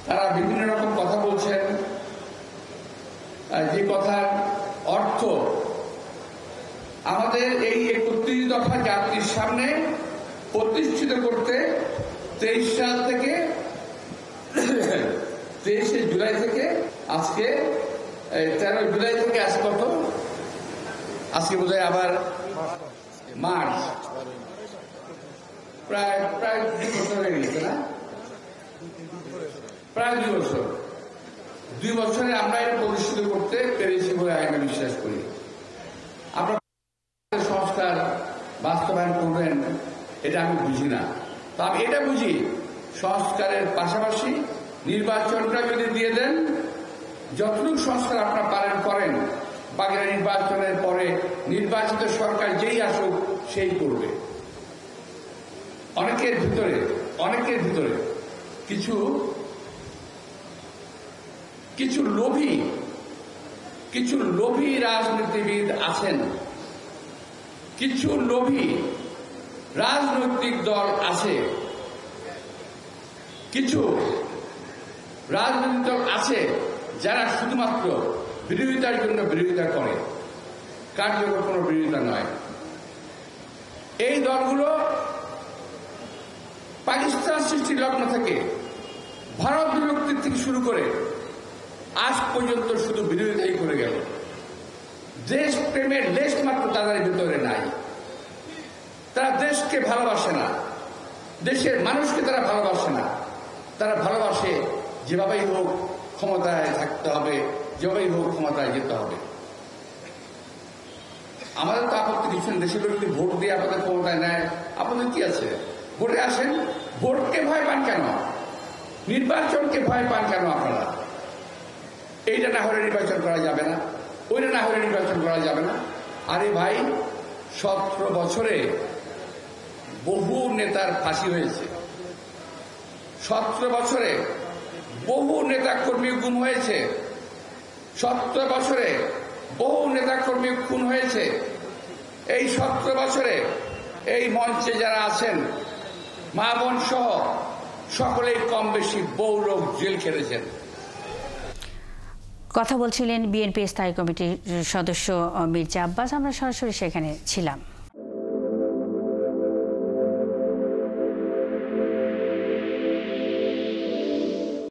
তারা বিভিন্ন রকম কথা বলছেন, যে কথার অর্থ আমাদের এই ৩১ দফা জাতির সামনে প্রতিষ্ঠিত করতে ২৩ সাল থেকে ২৩শে জুলাই থেকে আজকে ১৩ জুলাই থেকে আজ কত, আজকে বোধহয় আবার মার্চ, প্রায় ২ বছর হয়ে গেছে না, প্রায় ২ বছর। ২ বছরে আমরা এটা প্রতিষ্ঠিত করতে পেরেছি বলে আমি বিশ্বাস করি। আপনারা সংস্কার বাস্তবায়ন করবেন এটা আমি বুঝি না, তো আমি এটা বুঝি সংস্কারের পাশাপাশি নির্বাচনটা যদি দিয়ে দেন, যতটুকু সংস্কার আপনারা পারেন করেন, বাকিরা নির্বাচনের পরে নির্বাচিত সরকার যেই আসুক সেই করবে। অনেকের ভিতরে কিছু লোভী রাজনীতিবিদ আছেন, কিছু লোভী রাজনৈতিক দল আছে, কিছু রাজনৈতিক দল আছে যারা শুধুমাত্র বিরোধিতার জন্য বিরোধিতা করে, কার্যকর কোনো বিরোধিতা নয়। এই দলগুলো পাকিস্তান সৃষ্টির লগ্ন থেকে, ভারত বিভক্তির থেকে শুরু করে আজ পর্যন্ত শুধু বিরোধিতাই করে গেল। দেশ প্রেমের লেশ মাত্র তাদের ভিতরে নাই। তারা দেশকে ভালোবাসে না, দেশের মানুষকে তারা ভালোবাসে না। তারা ভালোবাসে যেভাবেই হোক ক্ষমতায় থাকতে হবে, যেভাবেই হোক ক্ষমতায় যেতে হবে। আমাদের তো আপত্তি কিছু নেই, দেশের লোক যদি ভোট দিয়ে আপনাদের ক্ষমতায় নেয় আপনাদের কি আছে? ভোটে আসেন, ভোটকে ভয় পান কেন? নির্বাচনকে ভয় পান কেন আপনারা? এইটা না হলে নির্বাচন করা যাবে না, ওইটা না হলে নির্বাচন করা যাবে না। আরে ভাই, 17 বছরে বহু নেতার ফাঁসি হয়েছে, 17 বছরে বহু নেতা কর্মী গুম হয়েছে, 17 বছরে বহু নেতা কর্মী খুন হয়েছে। এই 17 বছরে এই মঞ্চে যারা আছেন মা বোন সহ সকলেই কম বেশি বহু লোক জেল খেটেছেন। কথা বলছিলেন বিএনপি স্থায়ী কমিটির সদস্য মির্জা আব্বাস। আমরা সরাসরি সেখানে ছিলাম।